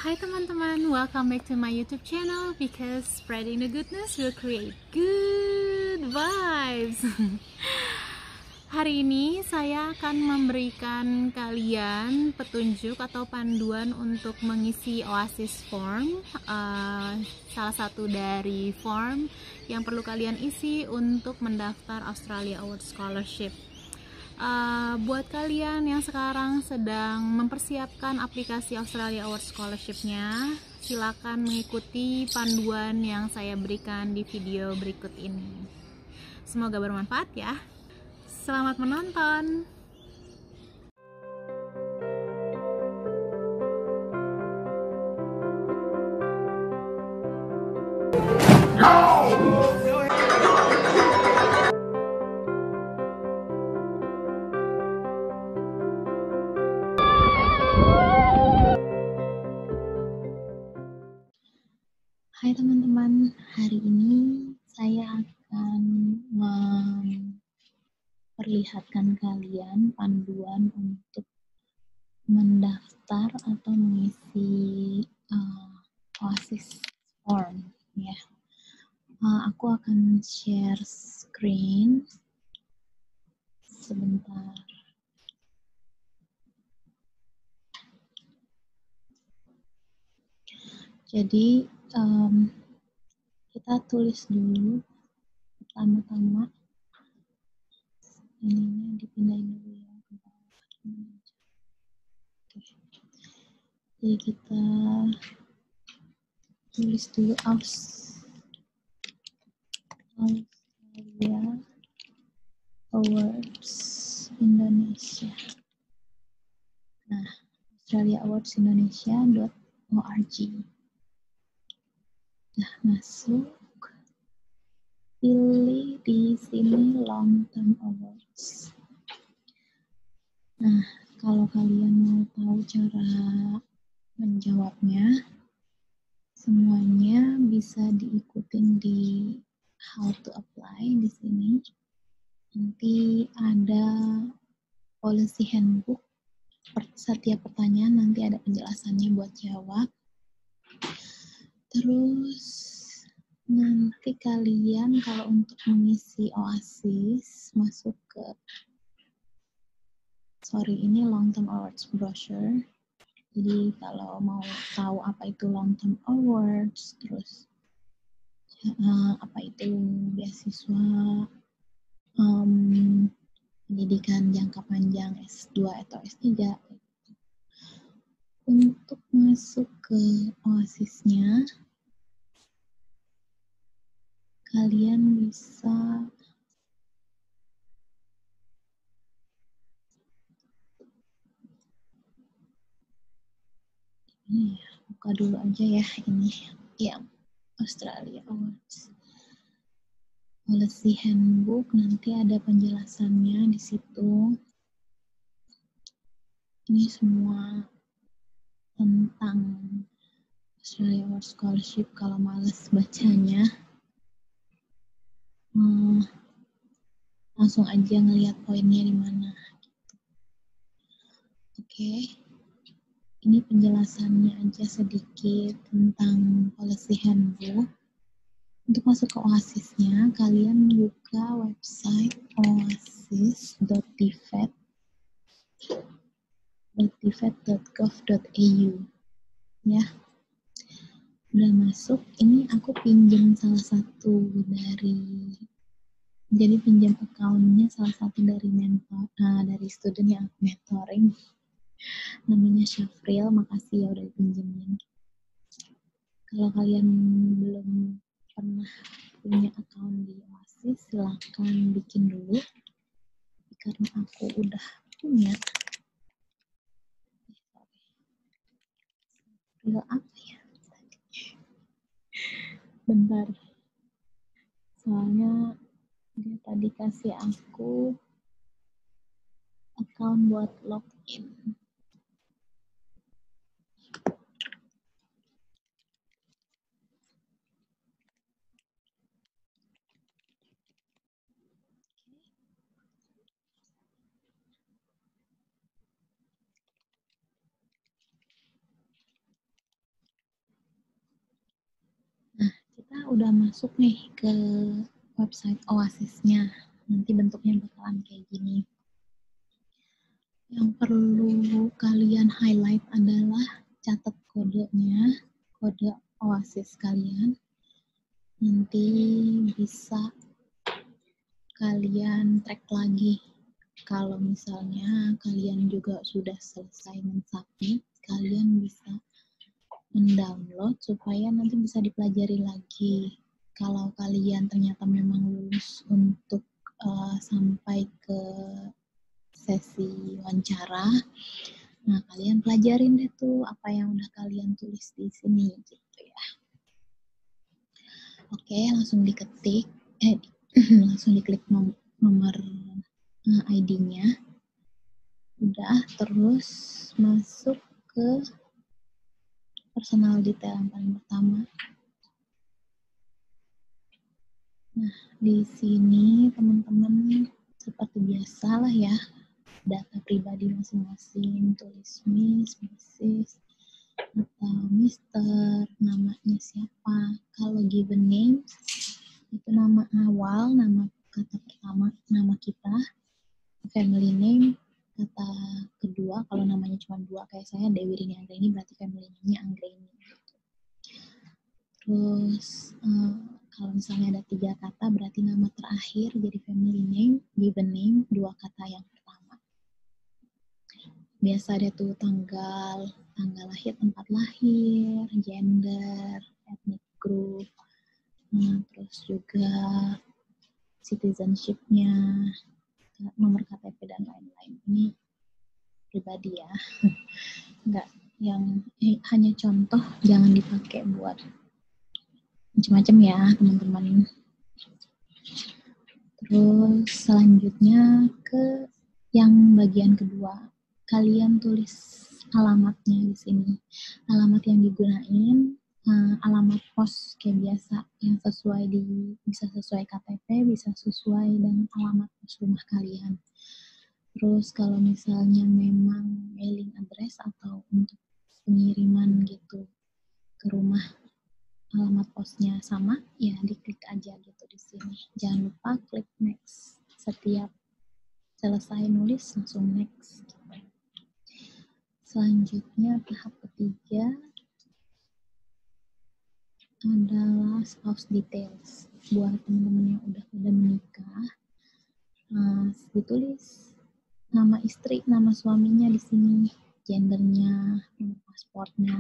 Hi teman-teman, welcome back to my YouTube channel because spreading the goodness will create good vibes. Hari ini saya akan memberikan kalian petunjuk atau panduan untuk mengisi Oasis Form, salah satu dari form yang perlu kalian isi untuk mendaftar Australia Award Scholarship. Buat kalian yang sekarang sedang mempersiapkan aplikasi Australia Award Scholarship-nya, silakan mengikuti panduan yang saya berikan di video berikut ini. Semoga bermanfaat ya. Selamat menonton. Hai teman-teman, hari ini saya akan memperlihatkan kalian panduan untuk mendaftar atau mengisi Oasis Form ya. Aku akan share screen sebentar. Jadi kita tulis dulu pertama-tama, ininya dipindahin dulu ya ke bawah. Oke. Jadi kita tulis dulu Australia Awards Indonesia. Nah, australiaawards.indonesia.org. Nah, masuk. Pilih di sini long term awards. Nah, kalau kalian mau tahu cara menjawabnya, semuanya bisa diikutin di how to apply di sini. Nanti ada policy handbook. Setiap pertanyaan nanti ada penjelasannya buat jawab. Terus nanti kalian kalau untuk mengisi Oasis masuk ke ini long term awards brochure. Jadi kalau mau tahu apa itu long term awards, terus apa itu beasiswa pendidikan jangka panjang S2 atau S3, untuk masuk ke Oasisnya kalian bisa ini ya, buka dulu aja ya ini ya, Australia Awards policy handbook, nanti ada penjelasannya di situ. Ini semua tentang Australia Award Scholarship. Kalau males bacanya, langsung aja ngelihat poinnya di mana. Oke. Ini penjelasannya aja sedikit tentang policy handbook. Untuk masuk ke Oasisnya, kalian buka website oasis.dfed.gov.au ya. Udah masuk, ini aku pinjam salah satu pinjam account-nya salah satu dari dari student yang mentoring, namanya Syafril. Makasih ya udah pinjemin. Kalau kalian belum pernah punya account di Oasis, silahkan bikin dulu. Karena aku udah punya. Syafril apa ya? Bentar. Soalnya dia tadi kasih aku account buat login. udah masuk nih ke website Oasisnya. Nanti bentuknya bakalan kayak gini. Yang perlu kalian highlight adalah catat kodenya, kode Oasis kalian. Nanti bisa kalian track lagi. Kalau misalnya kalian juga sudah selesai mensubmit, kalian bisa mendownload supaya nanti bisa dipelajari lagi. Kalau kalian ternyata memang lulus untuk sampai ke sesi wawancara, nah kalian pelajarin deh tuh apa yang udah kalian tulis di sini gitu ya. Oke, langsung diketik, langsung diklik nomor ID-nya. Udah, terus masuk ke personal detail yang paling pertama. Nah, di sini teman-teman seperti biasa lah ya, data pribadi masing-masing, tulis Miss, Mrs, atau Mister, namanya siapa. Kalau given name, itu nama awal, nama kata pertama, nama kita. Family name, kata kedua, kalau namanya cuma dua, kayak saya Dewi Rini Anggraini, berarti family name-nya Anggraini. Terus kalau misalnya ada 3 kata, berarti nama terakhir jadi family name, given name, 2 kata yang pertama. Biasa ada tuh tanggal lahir, tempat lahir, gender, ethnic group, terus juga citizenship-nya, nomor KTP dan lain-lain. Ini pribadi ya, enggak yang hanya contoh, jangan dipakai buat macam-macam ya teman-teman. Terus selanjutnya ke yang bagian kedua, kalian tulis alamatnya di sini. Alamat yang digunain, alamat pos kayak biasa yang sesuai bisa sesuai KTP, bisa sesuai dengan alamat pos rumah kalian. Terus kalau misalnya memang mailing address atau untuk pengiriman gitu ke rumah, alamat posnya sama, ya diklik aja gitu di sini. Jangan lupa klik next. Setiap selesai nulis langsung next. Selanjutnya tahap ketiga adalah spouse details. Buat teman-teman yang udah menikah, ditulis nama istri, nama suaminya di sini, gendernya, nomor pasportnya,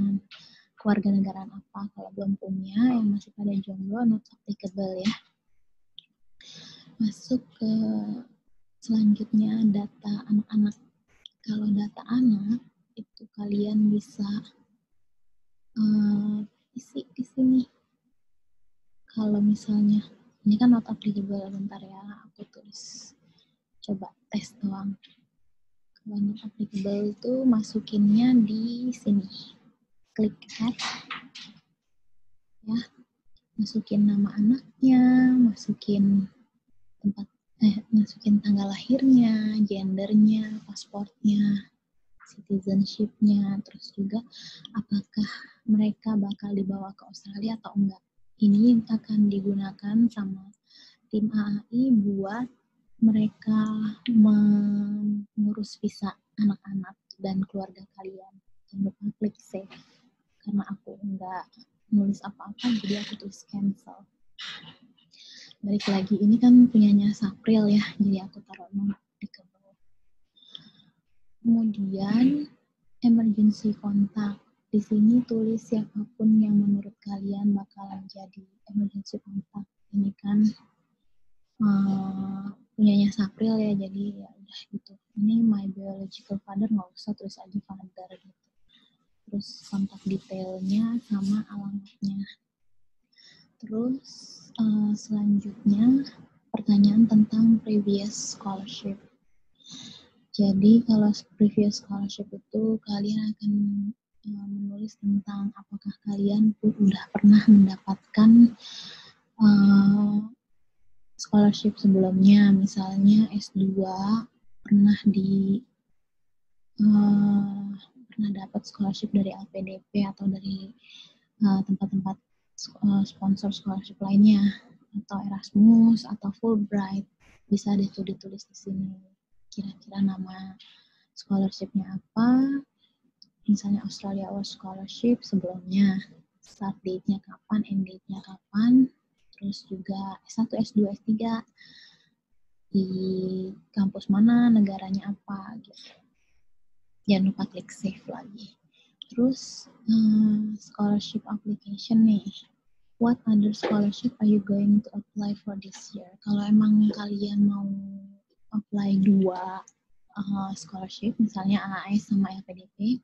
keluarga negaraan apa. Kalau belum punya, yang masih pada jomblo, not applicable ya. Masuk ke selanjutnya data anak-anak. Kalau data anak itu kalian bisa isi di sini. Kalau misalnya ini kan not applicable, bentar ya, aku tulis. Coba tes doang. Kalau not applicable itu masukinnya di sini. Klik add. Ya. Masukin nama anaknya, masukin tanggal lahirnya, gendernya, pasportnya, citizenship-nya, terus juga apakah mereka bakal dibawa ke Australia atau enggak. Ini akan digunakan sama tim AAI buat mereka mengurus visa anak-anak dan keluarga kalian. Jangan lupa klik save. Karena aku enggak nulis apa-apa, jadi aku tulis cancel. Balik lagi, ini kan punyanya Sapril ya, jadi aku taruh nomor di bawah. Kemudian emergency contact. Di sini tulis siapapun yang menurut kalian bakalan jadi emergency contact. Ini kan punyanya Sapril ya, jadi ya udah gitu. Ini my biological father, nggak usah tulis aja father gitu. Terus kontak detailnya sama alamatnya. Terus selanjutnya pertanyaan tentang previous scholarship. Jadi kalau previous scholarship itu kalian akan menulis tentang apakah kalian udah pernah mendapatkan scholarship sebelumnya, misalnya S2 pernah pernah dapat scholarship dari LPDP atau dari tempat-tempat sponsor scholarship lainnya, atau Erasmus atau Fulbright. Bisa deh tuh ditulis di sini kira-kira nama scholarshipnya apa, misalnya Australia Award Scholarship sebelumnya, start date-nya kapan, end date-nya kapan, terus juga S1, S2, S3 di kampus mana, negaranya apa gitu. Jangan lupa klik save lagi. Terus scholarship application nih. What other scholarship are you going to apply for this year? Kalau emang kalian mau apply 2 scholarship, misalnya AAS sama LPDP,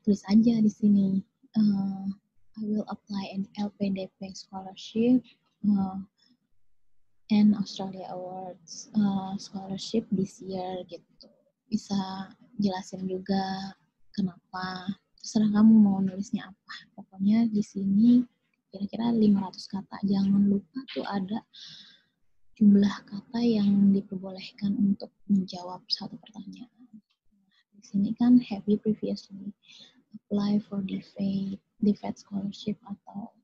tulis aja di sini. I will apply an LPDP scholarship and Australia Awards scholarship this year gitu. Bisa jelasin juga kenapa. Terserah kamu mau nulisnya apa. Pokoknya di sini kira-kira 500 kata. Jangan lupa tuh ada jumlah kata yang diperbolehkan untuk menjawab satu pertanyaan. Di sini kan have you previously apply for DFED scholarship atau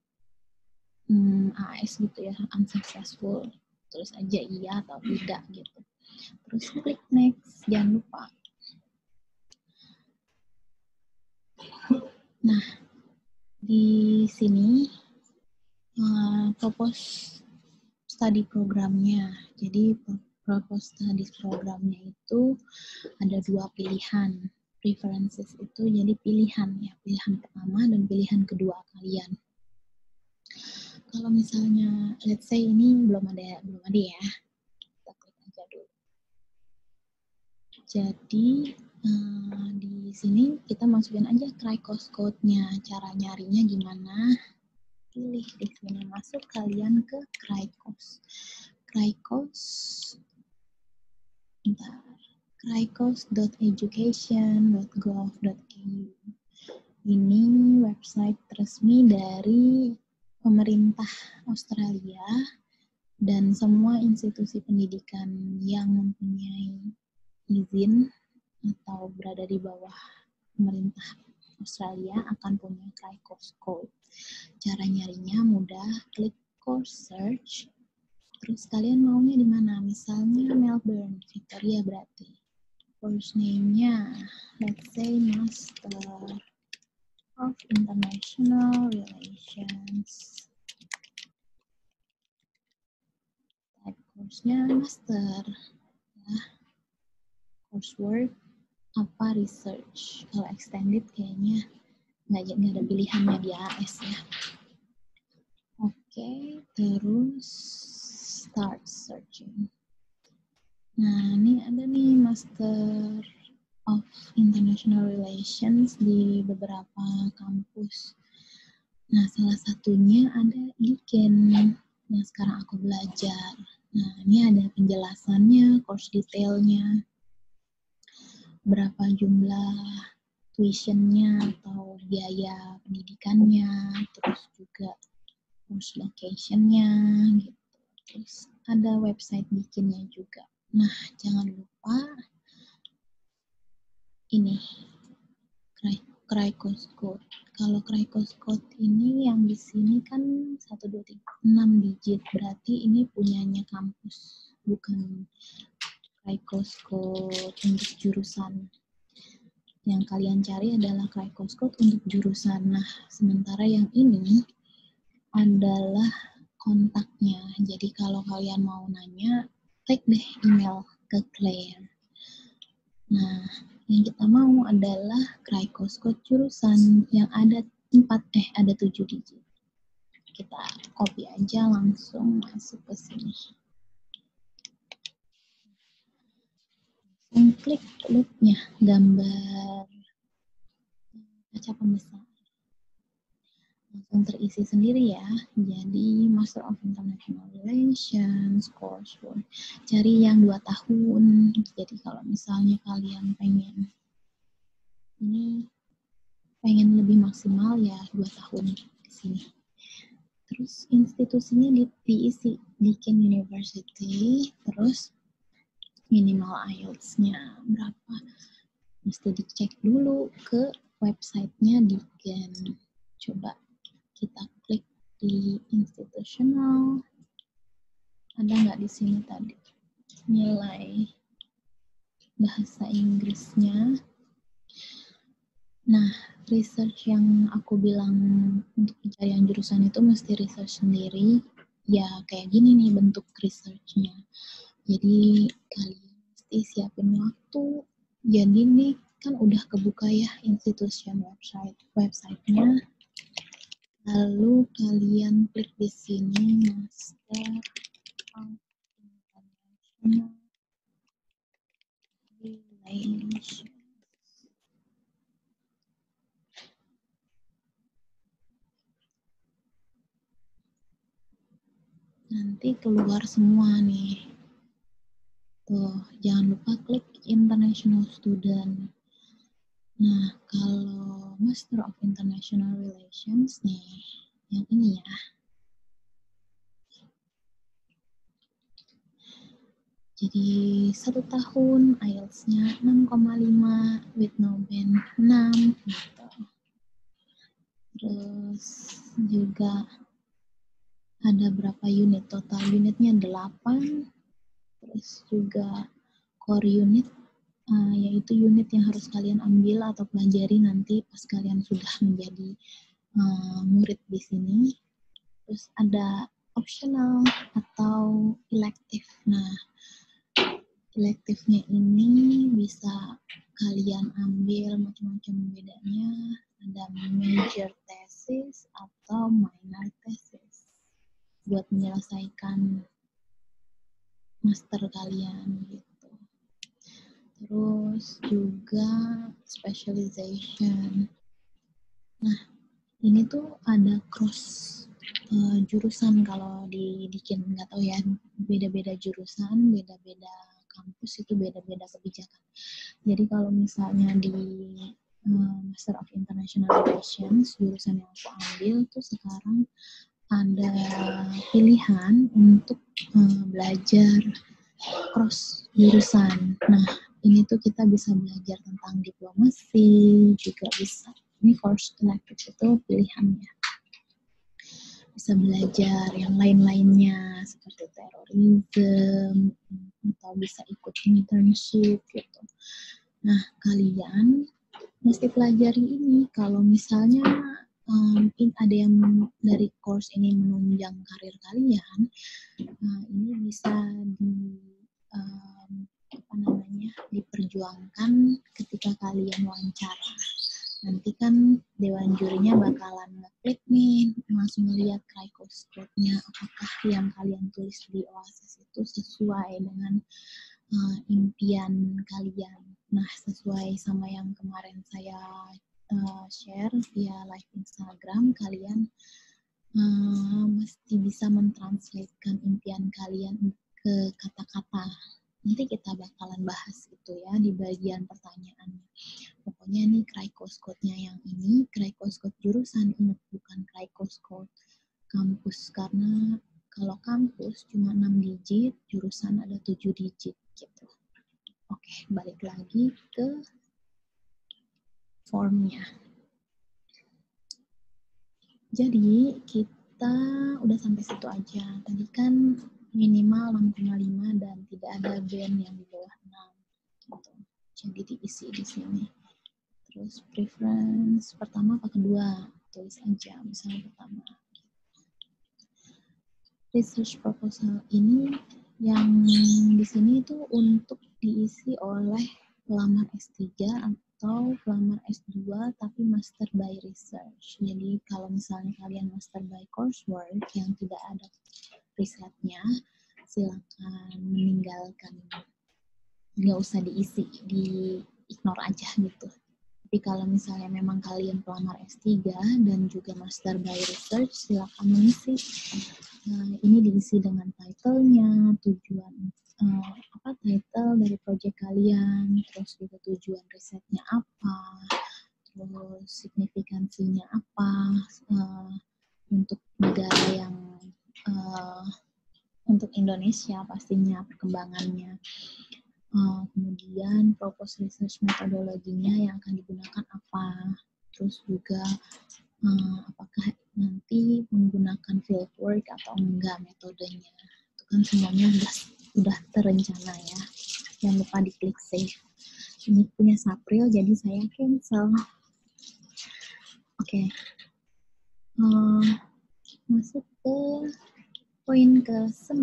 AS gitu ya, unsuccessful. Tulis aja iya atau tidak gitu. Terus klik next, jangan lupa. Nah, di sini propose study programnya. Jadi propose study programnya itu ada 2 pilihan. Preferences itu jadi pilihan ya, pilihan pertama dan pilihan kedua kalian. Kalau misalnya let's say ini belum ada ya. Kita klik aja dulu. Jadi di sini kita masukin aja Cricos code-nya. Cara nyarinya gimana? Pilih di sini, masuk kalian ke Cricos. cricos.education.gov.au. Ini website resmi dari pemerintah Australia dan semua institusi pendidikan yang mempunyai izin atau berada di bawah pemerintah Australia akan punya Cricos code. Cara nyarinya mudah, klik course search. Terus kalian maunya di mana? Misalnya Melbourne, Victoria berarti. Course name-nya, let's say Master of International Relations. Type course-nya Master. Ya. Coursework apa research. Kalau extended kayaknya nggak ada pilihannya di AS ya. Oke, terus start searching. Nah, ini ada nih Master of International Relations di beberapa kampus. Nah, salah satunya ada Deakin yang sekarang aku belajar. Nah, ini ada penjelasannya, course detailnya, berapa jumlah tuitionnya atau biaya pendidikannya, terus juga course location-nya gitu. Terus ada website bikinnya juga. Nah, jangan lupa ini Cricos code. Kalau Cricos code ini yang di sini kan 1 2 3 6 digit, berarti ini punyanya kampus, bukan Cricos code untuk jurusan. Yang kalian cari adalah Cricos code untuk jurusan. Nah, sementara yang ini adalah kontaknya. Jadi kalau kalian mau nanya, klik deh email ke Claire. Nah, yang kita mau adalah Cricos code jurusan yang ada 7 digit. Kita copy aja langsung masuk ke sini. Dan klik loop-nya, gambar kaca pembesar. Langsung terisi sendiri ya. Jadi Master of International Relations, coursework. Cari yang 2 tahun. Jadi kalau misalnya kalian pengen lebih maksimal ya 2 tahun di sini. Terus institusinya diisi Deakin University, terus minimal IELTS-nya berapa. Mesti dicek dulu ke website-nya Deakin. Coba kita klik di di institutional, ada nggak di sini tadi nilai bahasa Inggrisnya. Nah, research yang aku bilang untuk pencarian jurusan itu mesti research sendiri. Ya, kayak gini nih bentuk researchnya. Jadi, kalian mesti siapin waktu. Jadi nih, kan udah kebuka ya institution website-nya. Lalu kalian klik di sini, Master of International Relations. Nanti keluar semua nih. Tuh, jangan lupa klik International Student. Nah, kalau Master of International Relations nih, yang ini ya. Jadi 1 tahun IELTS-nya 6,5 with no band 6 gitu. Terus juga ada berapa unit, total unitnya 8. Terus juga core unit, yaitu unit yang harus kalian ambil atau pelajari nanti pas kalian sudah menjadi murid di sini. Terus ada optional atau elective. Nah, electivenya ini bisa kalian ambil macam-macam bedanya. Ada major thesis atau minor thesis buat menyelesaikan master kalian gitu. Terus juga specialization. Nah, ini tuh ada cross jurusan kalau di Dikin, nggak tahu ya, beda-beda jurusan, beda-beda kampus itu beda-beda kebijakan. Jadi kalau misalnya di Master of International Relations, jurusan yang aku ambil tuh sekarang ada pilihan untuk belajar cross jurusan. Nah, ini tuh kita bisa belajar tentang diplomasi, juga bisa. Ini course elective itu pilihannya. Bisa belajar yang lain-lainnya seperti terorisme atau bisa ikut internship gitu. Nah, kalian mesti pelajari ini. Kalau misalnya ada yang dari course ini menunjang karir kalian, ini bisa diperjuangkan ketika kalian wawancara. Nanti kan dewan jurinya bakalan ngeklik nih, langsung lihat Cricos Code-nya, apakah yang kalian tulis di OASIS itu sesuai dengan impian kalian. Nah, sesuai sama yang kemarin saya share via live Instagram, kalian mesti bisa mentranslatekan impian kalian ke kata-kata. Nanti kita bakalan bahas itu ya di bagian pertanyaannya. Pokoknya nih Cricos Code-nya yang ini, Cricos Code jurusan, ingat bukan Cricos Code kampus, karena kalau kampus cuma 6 digit, jurusan ada 7 digit gitu. Oke, balik lagi ke formnya. Jadi kita udah sampai situ aja. Tadi kan minimal 6,5 dan tidak ada band yang di bawah 6 gitu. Jadi diisi di sini. Terus preference pertama apa kedua? Tulis aja misalnya pertama. Research proposal ini yang di sini itu untuk diisi oleh pelamar S3 atau pelamar S2 tapi master by research. Jadi kalau misalnya kalian master by coursework yang tidak ada risetnya, silakan meninggalkan. Nggak usah diisi, di ignore aja gitu. Tapi kalau misalnya memang kalian pelamar S3 dan juga master by research, silakan mengisi. Ini diisi dengan title-nya, tujuan title dari project kalian, terus juga tujuan risetnya apa, terus signifikansinya apa untuk negara yang untuk Indonesia pastinya perkembangannya. Kemudian propose research metodologinya yang akan digunakan apa, terus juga apakah nanti berarti menggunakan fieldwork atau enggak metodenya. Itu kan semuanya udah terencana ya. Jangan lupa diklik save. Ini punya Sapril, jadi saya cancel. Oke. Masuk ke poin ke-9.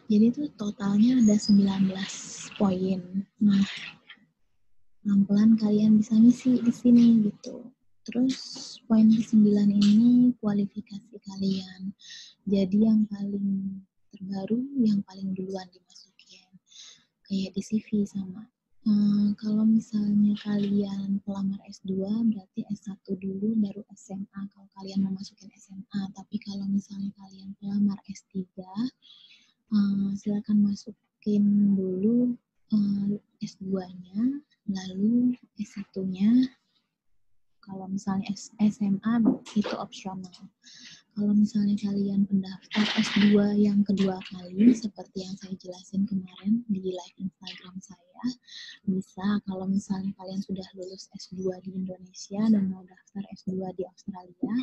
Jadi itu totalnya ada 19 poin. Nah, pelan-pelan kalian bisa ngisi di sini gitu. Terus poin ke-9 ini kualifikasi kalian. Jadi yang paling terbaru, yang paling duluan dimasukin. Kayak di CV sama. Kalau misalnya kalian pelamar S2, berarti S1 dulu, baru SMA kalau kalian mau masukin SMA. Tapi kalau misalnya kalian pelamar S3, silakan masukin dulu S2-nya, lalu S1-nya. Kalau misalnya SMA itu opsional. Kalau misalnya kalian pendaftar S2 yang kedua kali, seperti yang saya jelasin kemarin di live Instagram saya, bisa kalau misalnya kalian sudah lulus S2 di Indonesia dan mau daftar S2 di Australia,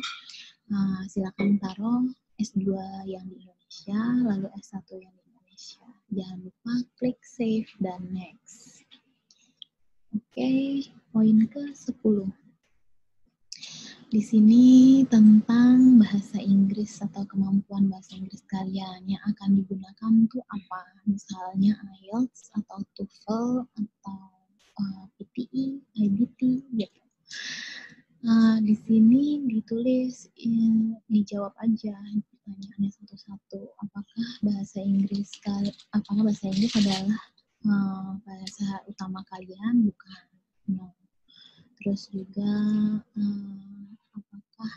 silakan taruh S2 yang di Indonesia, lalu S1 yang di Indonesia. Jangan lupa klik save dan next. Oke, poin ke-10. Di sini tentang bahasa Inggris atau kemampuan bahasa Inggris kalian yang akan digunakan tuh apa? Misalnya IELTS atau TOEFL atau PTE, IBT gitu. Di sini ditulis, dijawab aja pertanyaannya satu-satu. Apakah bahasa Inggris adalah bahasa utama kalian? Bukan. No. Terus juga apakah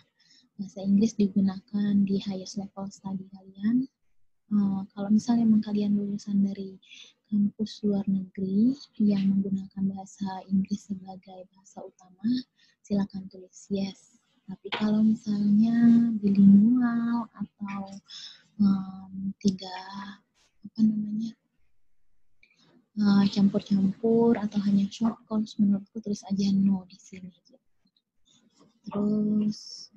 bahasa Inggris digunakan di highest level study kalian? Kalau misalnya memang kalian lulusan dari kampus luar negeri yang menggunakan bahasa Inggris sebagai bahasa utama, silakan tulis yes. Tapi kalau misalnya bilingual atau tidak campur-campur atau hanya short course, menurutku tulis aja no di sini. Terus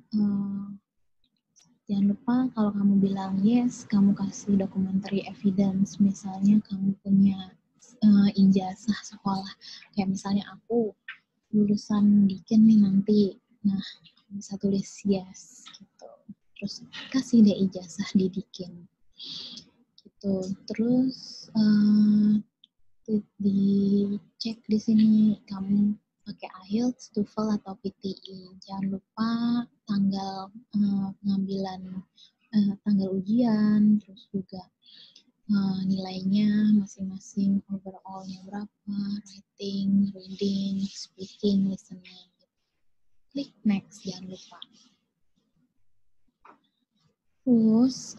jangan lupa kalau kamu bilang yes, kamu kasih documentary evidence. Misalnya kamu punya ijazah sekolah, kayak misalnya aku lulusan Dikin nih nanti, nah bisa tulis yes gitu. Terus kasih deh ijazah di Dikin gitu. Terus dicek di sini kamu pakai IELTS, TOEFL atau PTE. Jangan lupa tanggal pengambilan tanggal ujian, terus juga nilainya masing-masing, overall-nya berapa, writing, reading, speaking, listening. Klik next, jangan lupa. Terus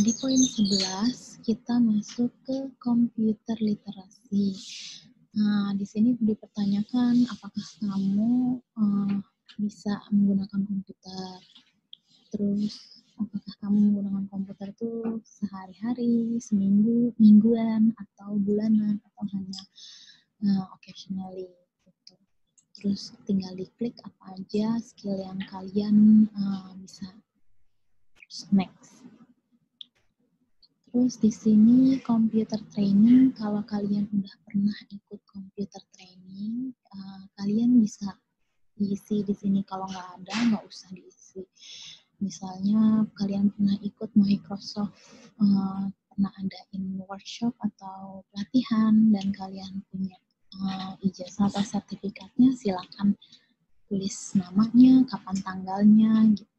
di poin 11 kita masuk ke computer literasi. Nah, di sini dipertanyakan apakah kamu bisa menggunakan komputer. Terus apakah kamu menggunakan komputer tuh sehari-hari, seminggu, mingguan, atau bulanan, atau hanya occasionally gitu. Terus tinggal diklik apa aja skill yang kalian bisa. Next. Terus di sini computer training, kalau kalian udah pernah ikut computer training, kalian bisa diisi di sini. Kalau nggak ada, nggak usah diisi. Misalnya kalian pernah ikut Microsoft, pernah adain workshop atau pelatihan, dan kalian punya ijazah atau sertifikatnya, silakan tulis namanya, kapan tanggalnya, gitu.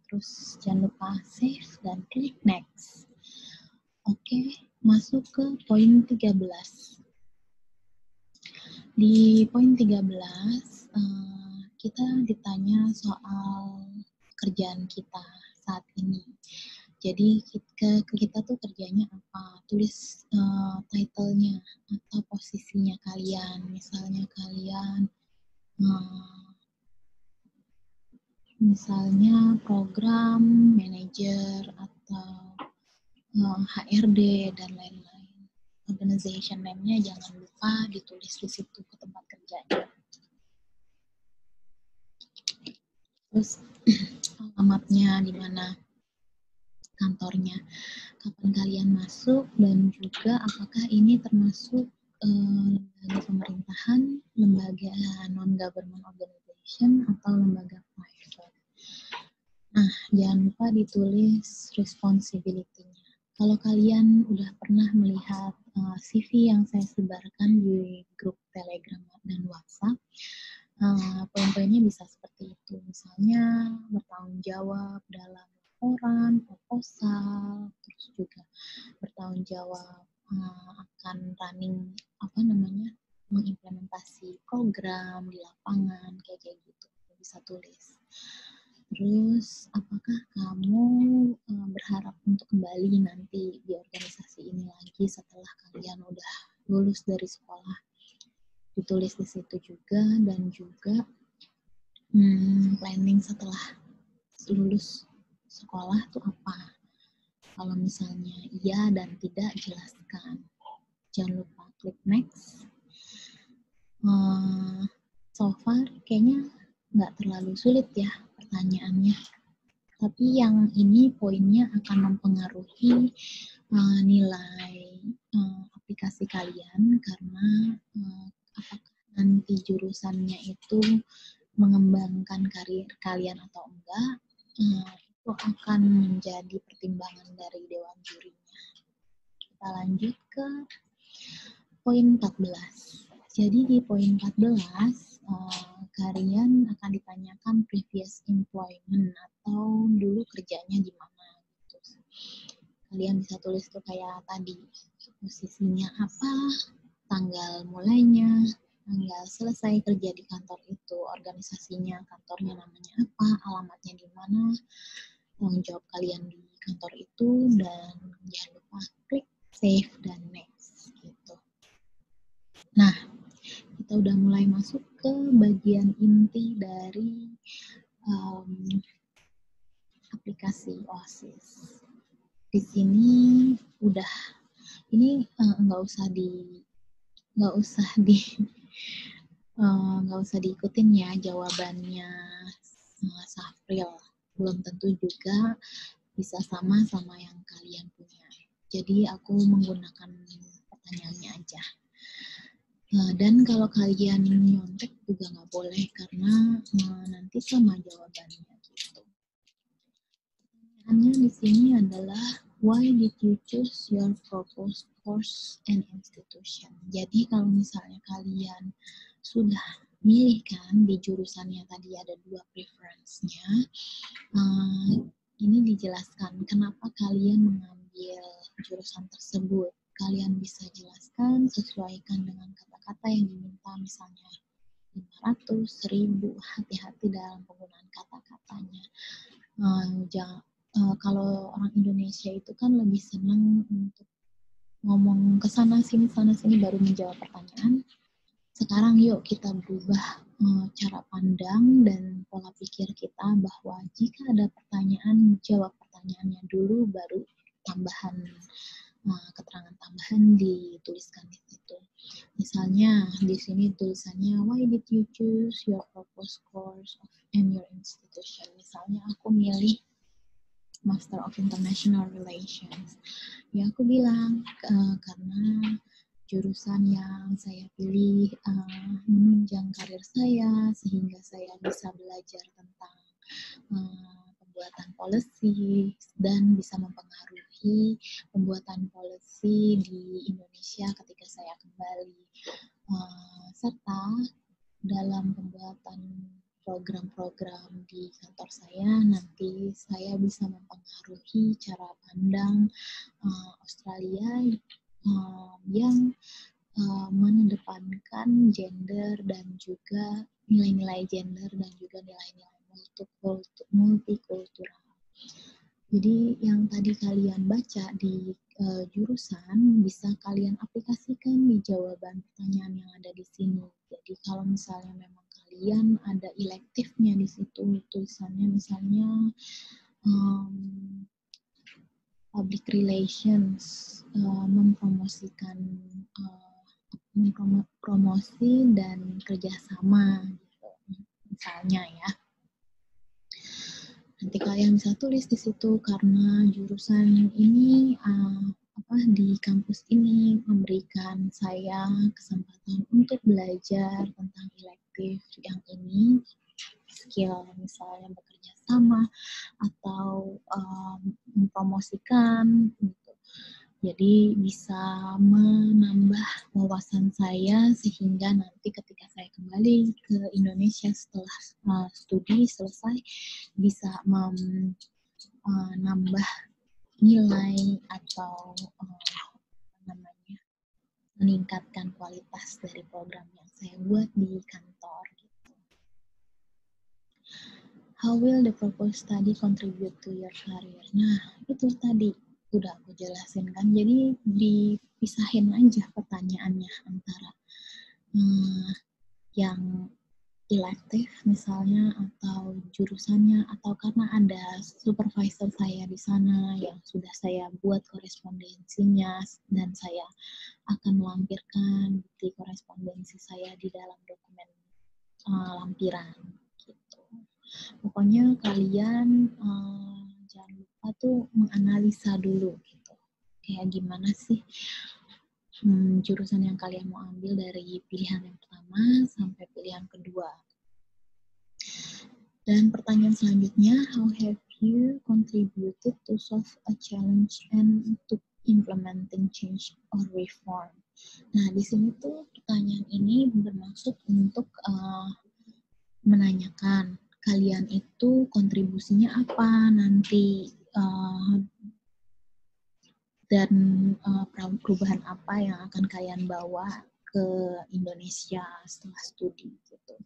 Terus jangan lupa save dan klik next. Oke, masuk ke poin 13. Di poin 13, kita ditanya soal kerjaan kita saat ini. Jadi kita tuh kerjanya apa? Tulis title-nya atau posisinya kalian. Misalnya kalian misalnya program manager atau HRD dan lain-lain. Organization name-nya jangan lupa ditulis di situ ke tempat kerjanya. terus alamatnya di mana kantornya, kapan kalian masuk, dan juga apakah ini termasuk lembaga pemerintahan, lembaga non-government organization, atau lembaga private. Nah, jangan lupa ditulis responsibility-nya. Kalau kalian udah pernah melihat CV yang saya sebarkan di grup Telegram dan WhatsApp, poin-poinnya bisa seperti itu. Misalnya bertanggung jawab dalam laporan, proposal, terus juga bertanggung jawab akan running mengimplementasi program di lapangan kayak gitu, bisa tulis. Terus apakah kamu berharap untuk kembali nanti di organisasi ini lagi setelah kalian udah lulus dari sekolah? Ditulis di situ juga, dan juga planning setelah lulus sekolah tuh apa? Kalau misalnya iya dan tidak, jelaskan. Jangan lupa klik next. So far kayaknya nggak terlalu sulit ya pertanyaannya. Tapi yang ini poinnya akan mempengaruhi nilai aplikasi kalian, karena apakah nanti jurusannya itu mengembangkan karir kalian atau enggak, itu akan menjadi pertimbangan dari dewan jurinya. Kita lanjut ke poin 14. Jadi di poin 14, kalian akan ditanyakan previous employment atau dulu kerjanya di mana gitu. Kalian bisa tulis tuh kayak tadi, posisinya apa, tanggal mulainya, tanggal selesai kerja di kantor itu, organisasinya, kantornya namanya apa, alamatnya di mana, tanggung jawab kalian di kantor itu, dan jangan lupa klik save dan next gitu. Nah, kita udah mulai masuk ke bagian inti dari aplikasi OASIS. Di sini udah, ini nggak usah diikutin ya jawabannya Safril. Belum tentu juga bisa sama yang kalian punya. Jadi aku menggunakan pertanyaannya aja. Dan kalau kalian nyontek juga nggak boleh, karena nanti sama jawabannya gitu. Pertanyaannya di sini adalah, why did you choose your proposed course and institution? Jadi kalau misalnya kalian sudah milih kan di jurusannya tadi ada 2 preference-nya, ini dijelaskan kenapa kalian mengambil jurusan tersebut. Kalian bisa jelaskan, sesuaikan dengan kata-kata yang diminta, misalnya 500, 1000, hati-hati dalam penggunaan kata-katanya. Kalau orang Indonesia itu kan lebih senang untuk ngomong ke sana sini baru menjawab pertanyaan. Sekarang yuk kita berubah cara pandang dan pola pikir kita, bahwa jika ada pertanyaan, jawab pertanyaannya dulu, baru keterangan tambahan dituliskan di situ. Misalnya di sini tulisannya, why did you choose your proposed course and your institution? Misalnya aku milih Master of International Relations. Ya aku bilang karena jurusan yang saya pilih menunjang karir saya, sehingga saya bisa belajar tentang pembuatan policy dan bisa mempengaruhi pembuatan policy di Indonesia ketika saya kembali, serta dalam pembuatan program-program di kantor saya, nanti saya bisa mempengaruhi cara pandang Australia yang mengedepankan gender dan juga nilai-nilai gender dan juga nilai-nilai multikultural. Jadi yang tadi kalian baca di jurusan bisa kalian aplikasikan di jawaban pertanyaan yang ada di sini. Jadi kalau misalnya memang kalian ada elektifnya di situ, tulisannya misalnya public relations, mempromosi dan kerjasama gitu, misalnya ya. Nanti kalian bisa tulis di situ karena jurusan ini di kampus ini memberikan saya kesempatan untuk belajar tentang elektif yang ini, skill misalnya bekerja sama atau mempromosikan gitu. Jadi bisa menambah wawasan saya sehingga nanti ketika saya kembali ke Indonesia setelah studi selesai bisa menambah nilai atau namanya meningkatkan kualitas dari program yang saya buat di kantor. Gitu. How will the proposed study contribute to your career? Nah, itu tadi udah aku jelasin kan. Jadi dipisahin aja pertanyaannya antara yang elective misalnya atau jurusannya atau karena ada supervisor saya di sana yang sudah saya buat korespondensinya dan saya akan melampirkan bukti korespondensi saya di dalam dokumen lampiran gitu. Pokoknya kalian jangan lupa tuh menganalisa dulu gitu. Kayak gimana sih jurusan yang kalian mau ambil dari pilihan yang pertama sampai pilihan kedua. Dan pertanyaan selanjutnya, how have you contributed to solve a challenge and to implementing change or reform? Nah, di sini tuh pertanyaan ini bermaksud untuk menanyakan kalian itu kontribusinya apa nanti dan perubahan apa yang akan kalian bawa ke Indonesia setelah studi gitu.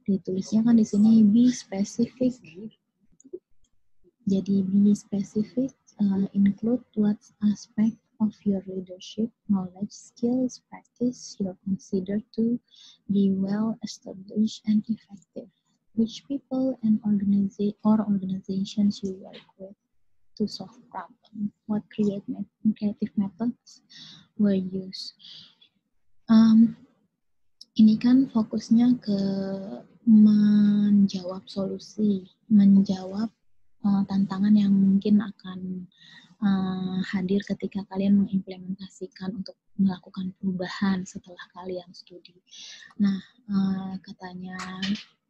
Ditulisnya kan di sini be specific. Jadi be specific include what aspect of your leadership, knowledge, skills, practice you consider to be well established and effective. Which people and organizations you work with to solve problem. What creative methods were used. Ini kan fokusnya ke menjawab solusi, menjawab tantangan yang mungkin akan hadir ketika kalian mengimplementasikan untuk melakukan perubahan setelah kalian studi. Nah, katanya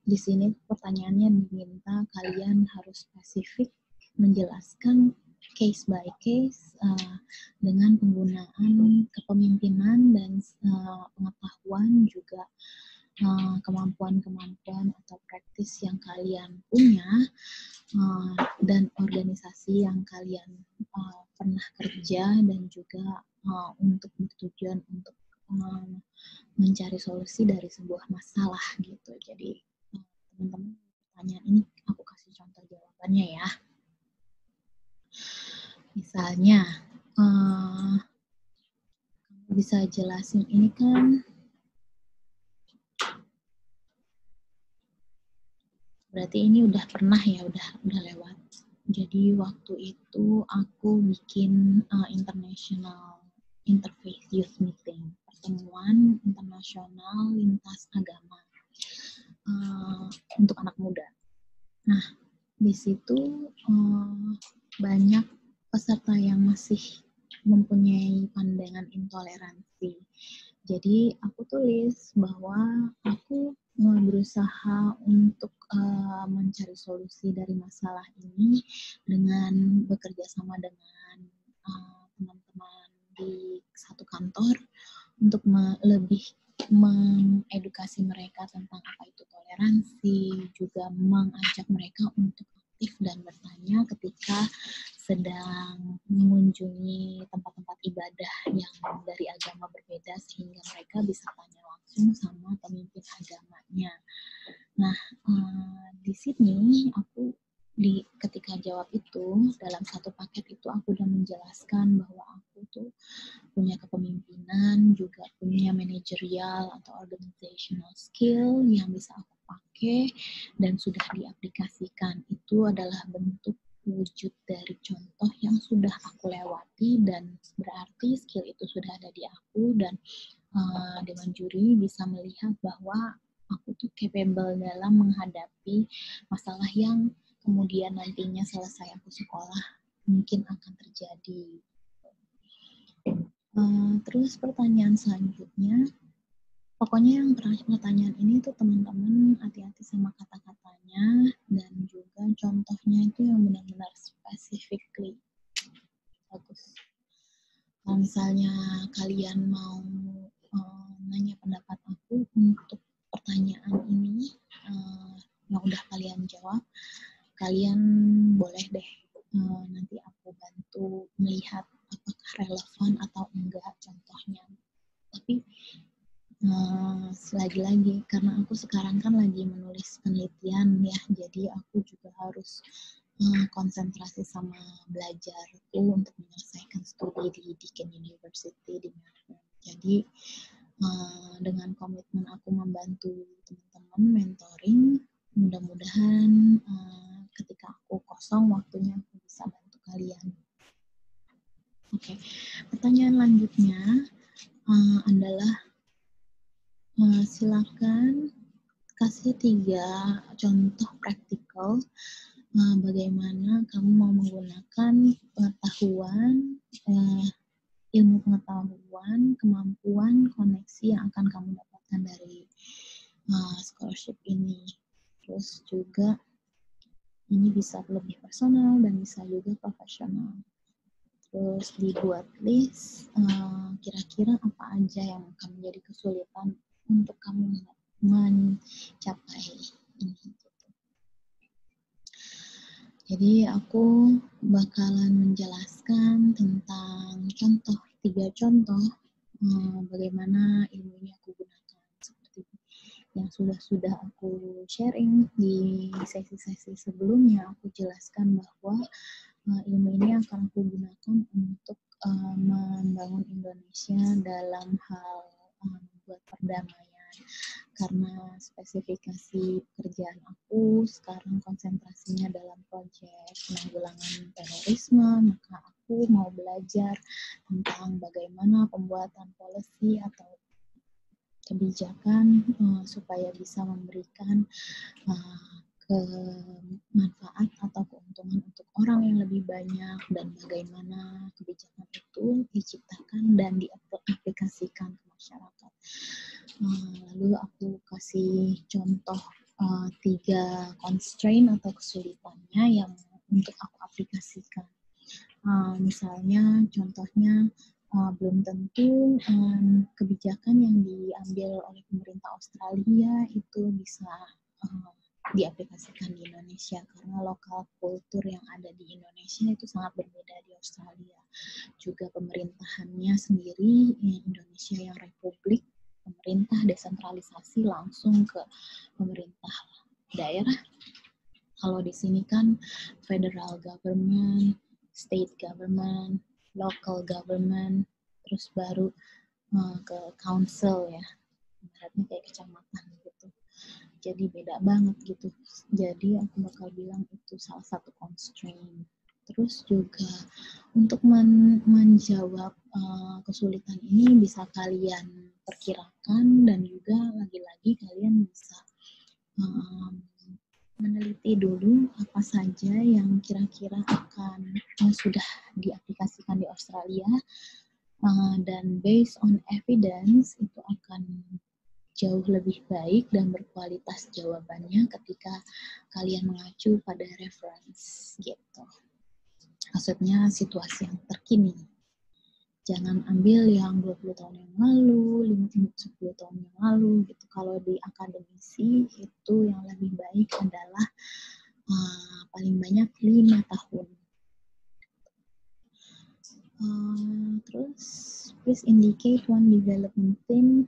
di sini pertanyaannya diminta kalian harus spesifik menjelaskan case by case dengan penggunaan kepemimpinan dan pengetahuan juga kemampuan-kemampuan atau praktis yang kalian punya dan organisasi yang kalian pernah kerja dan juga untuk bertujuan untuk mencari solusi dari sebuah masalah gitu. Jadi teman-teman pertanyaan ini aku kasih contoh jawabannya ya. Misalnya, kamu bisa jelasin ini kan, berarti ini udah pernah ya, udah lewat. Jadi waktu itu aku bikin international interfaith youth meeting, pertemuan internasional lintas agama untuk anak muda. Nah, di situ banyak peserta yang masih mempunyai pandangan intoleransi. Jadi aku tulis bahwa aku berusaha untuk mencari solusi dari masalah ini dengan bekerja sama dengan teman-teman di satu kantor untuk lebih mengedukasi mereka tentang apa itu toleransi, juga mengajak mereka untuk aktif dan bertanya ketika sedang mengunjungi tempat-tempat ibadah yang dari agama berbeda sehingga mereka bisa tanya langsung sama pemimpin agamanya. Nah, di sini aku ketika jawab itu dalam satu paket itu aku udah menjelaskan bahwa aku tuh punya kepemimpinan, juga punya manajerial atau organizational skill yang bisa aku pakai dan sudah diaplikasikan. Itu adalah bentuk wujud dari contoh yang sudah aku lewati dan berarti skill itu sudah ada di aku dan dewan juri bisa melihat bahwa aku tuh capable dalam menghadapi masalah yang kemudian nantinya selesai aku sekolah mungkin akan terjadi. Terus pertanyaan selanjutnya, pokoknya yang pertanyaan ini tuh teman-teman hati-hati sama kata-katanya dan juga contohnya itu yang benar-benar specifically bagus. Kalau misalnya kalian mau nanya pendapat aku untuk pertanyaan ini yang udah kalian jawab, kalian boleh deh nanti aku bantu melihat apakah relevan atau enggak contohnya. Tapi lagi-lagi karena aku sekarang kan lagi menulis penelitian ya, jadi aku juga harus konsentrasi sama belajarku untuk menyelesaikan studi di Deakin University di Melbourne. Jadi dengan komitmen aku membantu teman-teman mentoring, mudah-mudahan ketika aku kosong waktunya aku bisa bantu kalian. Oke, pertanyaan lanjutnya adalah silakan kasih 3 contoh praktikal bagaimana kamu mau menggunakan pengetahuan, ilmu pengetahuan, kemampuan, koneksi yang akan kamu dapatkan dari scholarship ini. Terus juga ini bisa lebih personal dan bisa juga profesional. Terus dibuat list kira-kira apa aja yang akan menjadi kesulitan untuk kamu mencapai ini. Jadi aku bakalan menjelaskan tentang 3 contoh bagaimana ilmu ini aku gunakan, seperti yang sudah aku sharing di sesi-sesi sebelumnya. Aku jelaskan bahwa ilmu ini akan aku gunakan untuk membangun Indonesia dalam hal membuat perdamaian. Karena spesifikasi pekerjaan aku sekarang konsentrasinya dalam proyek penanggulangan terorisme, maka aku mau belajar tentang bagaimana pembuatan policy atau kebijakan supaya bisa memberikan manfaat atau keuntungan untuk orang yang lebih banyak, dan bagaimana kebijakan itu diciptakan dan diaplikasikan ke masyarakat. Lalu aku kasih contoh 3 constraint atau kesulitannya yang untuk aku aplikasikan. Misalnya contohnya belum tentu kebijakan yang diambil oleh pemerintah Australia itu bisa diaplikasikan di Indonesia, karena lokal kultur yang ada di Indonesia itu sangat berbeda di Australia. Juga pemerintahannya sendiri, Indonesia yang republik, pemerintah desentralisasi langsung ke pemerintah daerah. Kalau di sini kan federal government, state government, local government, terus baru ke council ya, ibaratnya kayak kecamatan gitu. Jadi beda banget gitu. Jadi aku bakal bilang itu salah satu constraint. Terus juga untuk menjawab kesulitan ini bisa kalian perkirakan, dan juga lagi-lagi kalian bisa meneliti dulu apa saja yang kira-kira akan sudah diaplikasikan di Australia, dan based on evidence itu akan jauh lebih baik dan berkualitas jawabannya ketika kalian mengacu pada reference gitu. Maksudnya situasi yang terkini. Jangan ambil yang 20 tahun yang lalu, 10 tahun yang lalu gitu. Kalau di akademisi itu yang lebih baik adalah paling banyak 5 tahun. Terus please indicate one development theme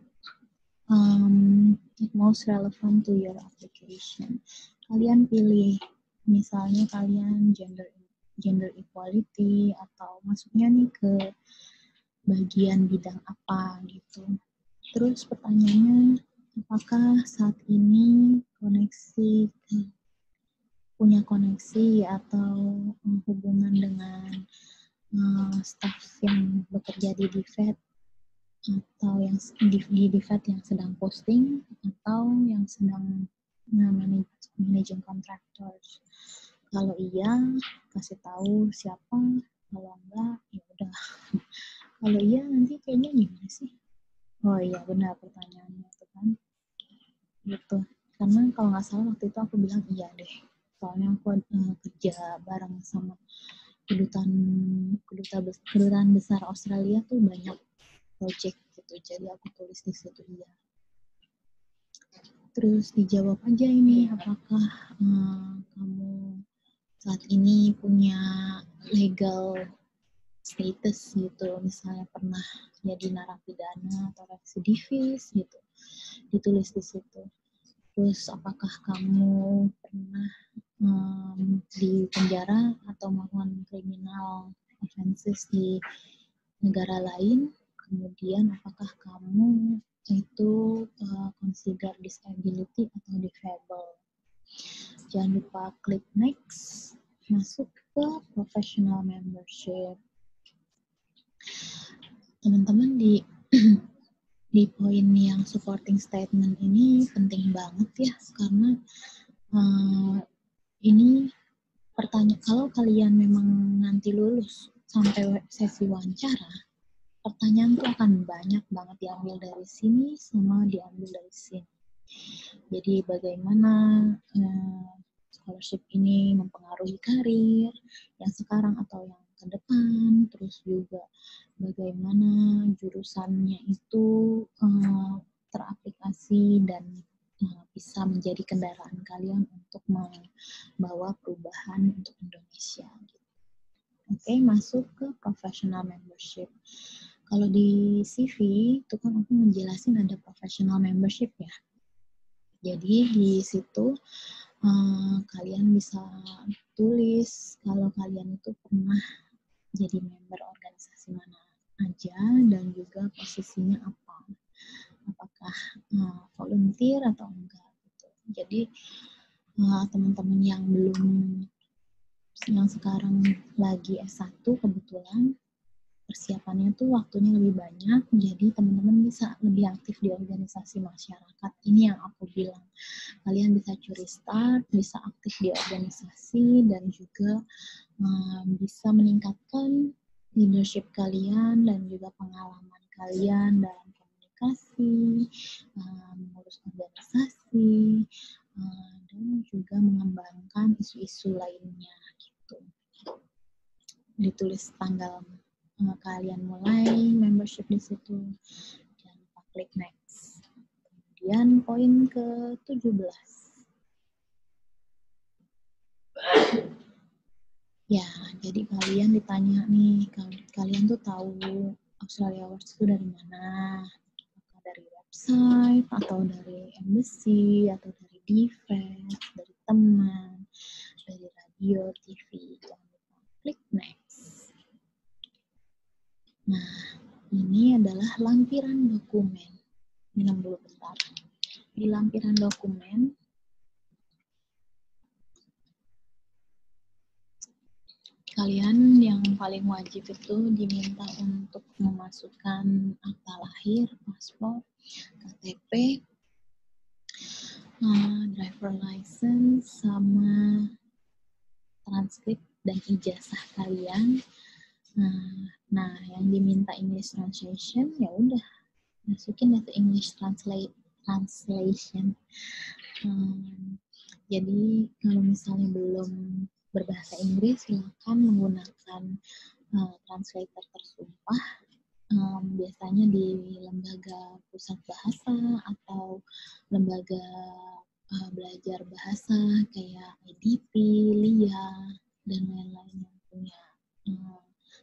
most relevant to your application. Kalian pilih, misalnya kalian gender equality, atau masuknya nih ke bagian bidang apa gitu. Terus pertanyaannya, apakah saat ini punya koneksi atau hubungan dengan staff yang bekerja di DFAT, atau yang di DFAT yang sedang posting, atau yang sedang managing contractors. Kalau iya, kasih tahu siapa. Kalau enggak, ya udah. Kalau iya nanti kayaknya gimana sih? Oh iya benar pertanyaannya itu kan. Gitu. Karena kalau nggak salah waktu itu aku bilang iya deh. Soalnya aku kerja bareng sama kedutaan besar Australia tuh banyak project gitu. Jadi aku tulis di situ iya. Terus dijawab aja ini apakah kamu saat ini punya legal status gitu, misalnya pernah jadi narapidana atau residivis gitu, ditulis di situ. Terus apakah kamu pernah di penjara atau melakukan criminal offenses di negara lain, kemudian apakah kamu itu consider disability atau disable. Jangan lupa klik next, masuk ke professional membership. Teman-teman di poin yang supporting statement ini penting banget ya, karena ini pertanyaan, kalau kalian memang nanti lulus sampai sesi wawancara, pertanyaan tuh akan banyak banget diambil dari sini sama diambil dari sini. Jadi bagaimana scholarship ini mempengaruhi karir yang sekarang atau yang ke depan, terus juga bagaimana jurusannya itu teraplikasi dan bisa menjadi kendaraan kalian untuk membawa perubahan untuk Indonesia. Oke, masuk ke professional membership. Kalau di CV itu kan aku menjelasin ada professional membership ya. Jadi di situ kalian bisa tulis kalau kalian itu pernah jadi member organisasi mana aja dan juga posisinya apa. Apakah volunteer atau enggak gitu. Jadi teman-teman yang sekarang lagi S1 kebetulan persiapannya tuh waktunya lebih banyak, jadi teman-teman bisa lebih aktif di organisasi masyarakat. Ini yang aku bilang, kalian bisa curi start, bisa aktif di organisasi, dan juga bisa meningkatkan leadership kalian dan juga pengalaman kalian dalam komunikasi, mengurus organisasi, dan juga mengembangkan isu-isu lainnya gitu. Ditulis tanggal kalian mulai membership di situ, jangan lupa klik next. Kemudian poin ke-17. Ya, jadi kalian ditanya nih, kalian tuh tahu Australia Awards itu dari mana? Apakah dari website, atau dari embassy, atau dari DFET, dari teman, dari radio, TV. Jangan lupa klik next. Nah, ini adalah lampiran dokumen. Minum dulu bentar. Di lampiran dokumen, kalian yang paling wajib itu diminta untuk memasukkan akta lahir, paspor, KTP, driver license, sama transkrip dan ijazah kalian. Nah, yang diminta English translation ya udah masukin itu English translation. Jadi kalau misalnya belum berbahasa Inggris, silakan menggunakan translator tersumpah. Biasanya di lembaga pusat bahasa atau lembaga belajar bahasa kayak IDP, LIA, dan lain-lain yang punya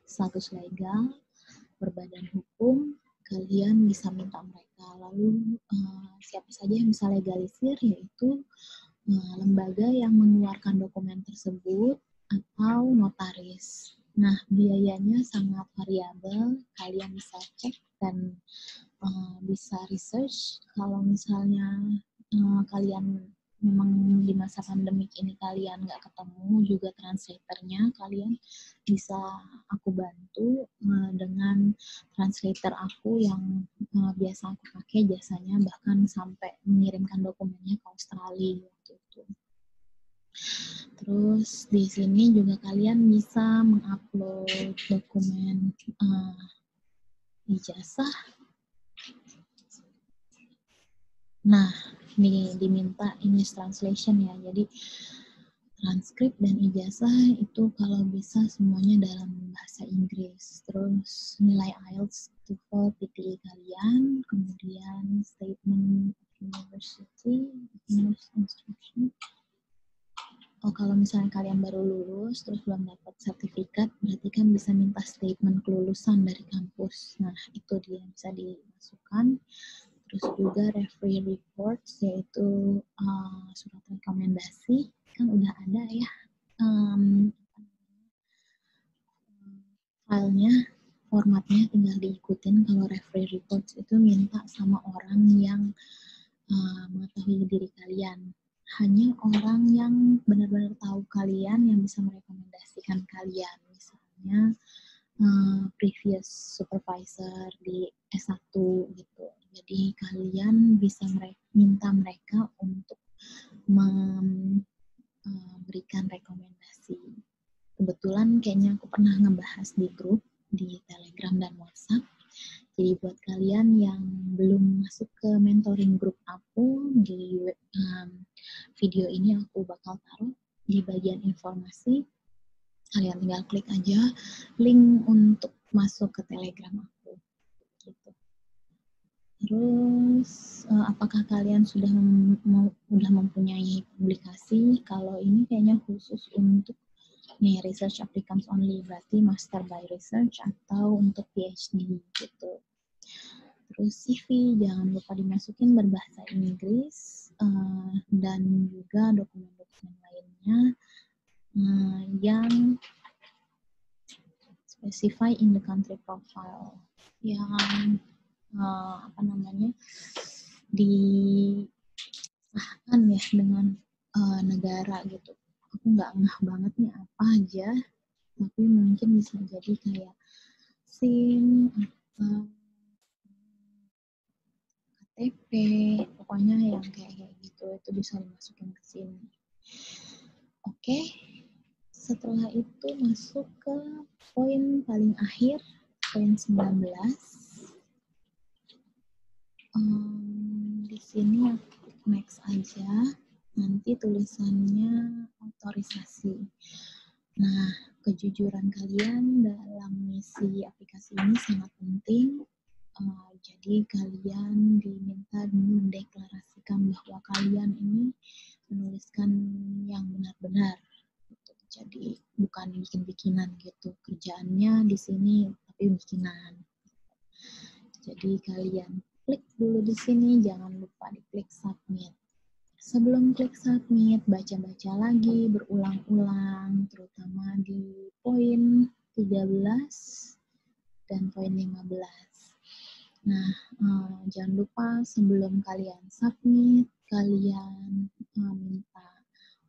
status legal, berbadan hukum, kalian bisa minta mereka. Lalu siapa saja yang bisa legalisir, yaitu lembaga yang mengeluarkan dokumen tersebut atau notaris. Nah, biayanya sangat variabel, kalian bisa cek dan bisa research. Kalau misalnya kalian memang di masa pandemik ini kalian nggak ketemu juga translatornya, kalian bisa aku bantu dengan translator aku yang biasa aku pakai jasanya, bahkan sampai mengirimkan dokumennya ke Australia waktu itu. Terus di sini juga kalian bisa mengupload dokumen ijazah. Nah, ini diminta English translation ya. Jadi transkrip dan ijazah itu kalau bisa semuanya dalam bahasa Inggris. Terus nilai IELTS, TOEFL, PTE kalian, kemudian statement of university, English instruction. Oh, kalau misalnya kalian baru lulus terus belum dapat sertifikat, berarti kan bisa minta statement kelulusan dari kampus. Nah, itu dia bisa dimasukkan. Terus juga referee reports, yaitu surat rekomendasi, kan udah ada ya filenya, formatnya tinggal diikutin. Kalau referee reports itu minta sama orang yang mengetahui diri kalian. Hanya orang yang benar-benar tahu kalian yang bisa merekomendasikan kalian. Misalnya previous supervisor di S1 gitu. Jadi kalian bisa minta mereka untuk memberikan rekomendasi. Kebetulan kayaknya aku pernah ngebahas di grup di Telegram dan WhatsApp. Jadi buat kalian yang belum masuk ke mentoring grup aku, di video ini aku bakal taruh di bagian informasi. Kalian tinggal klik aja link untuk masuk ke Telegram aku. Gitu. Terus, apakah kalian sudah mempunyai publikasi? Kalau ini kayaknya khusus untuk research applicants only, berarti master by research atau untuk PhD gitu. Terus CV jangan lupa dimasukin berbahasa Inggris, dan juga dokumen-dokumen lainnya yang specify in the country profile, yang disahkan ya dengan negara gitu. Aku nggak ngeh banget nih apa aja, tapi mungkin bisa jadi kayak SIM atau KTP, pokoknya yang kayak gitu itu bisa dimasukin ke sini. Oke, setelah itu masuk ke poin paling akhir, poin 19. Di sini aku next aja, nanti tulisannya otorisasi. Nah, kejujuran kalian dalam mengisi aplikasi ini sangat penting. Jadi kalian diminta mendeklarasikan bahwa kalian ini menuliskan yang benar-benar. Gitu. Jadi bukan bikin-bikinan gitu. Kerjaannya di sini tapi bikinan. Jadi kalian klik dulu di sini, jangan lupa diklik submit. Sebelum klik submit, baca-baca lagi berulang-ulang, terutama di poin 13 dan poin 15. Nah, jangan lupa sebelum kalian submit, kalian minta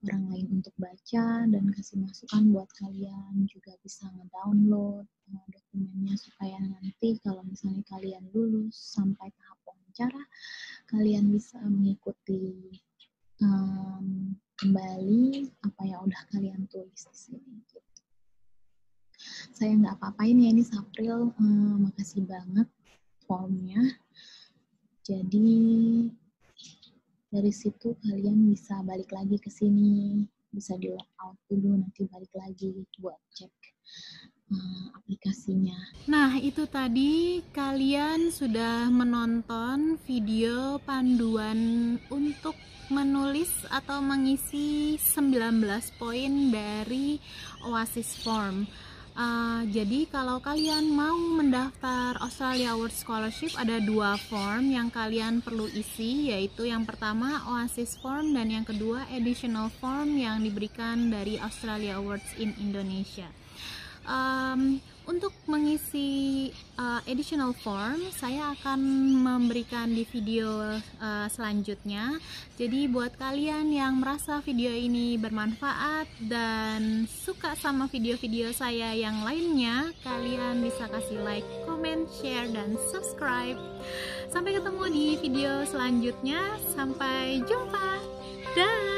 orang lain untuk baca dan kasih masukan buat kalian juga bisa ngedownload dokumennya supaya nanti kalau misalnya kalian lulus sampai tahap wawancara, kalian bisa mengikuti kembali apa yang udah kalian tulis di sini. Gitu. Saya nggak apa-apain ya, ini Sapril, makasih banget formnya. Jadi dari situ kalian bisa balik lagi ke sini, bisa di log out dulu, nanti balik lagi buat cek aplikasinya. Nah, itu tadi kalian sudah menonton video panduan untuk menulis atau mengisi 19 poin dari Oasis Form. Jadi kalau kalian mau mendaftar Australia Awards Scholarship, ada 2 form yang kalian perlu isi, yaitu yang pertama Oasis Form dan yang kedua additional form yang diberikan dari Australia Awards in Indonesia. Untuk mengisi additional form, saya akan memberikan di video selanjutnya. Jadi buat kalian yang merasa video ini bermanfaat dan suka sama video-video saya yang lainnya, kalian bisa kasih like, comment, share, dan subscribe. Sampai ketemu di video selanjutnya. Sampai jumpa. Dah.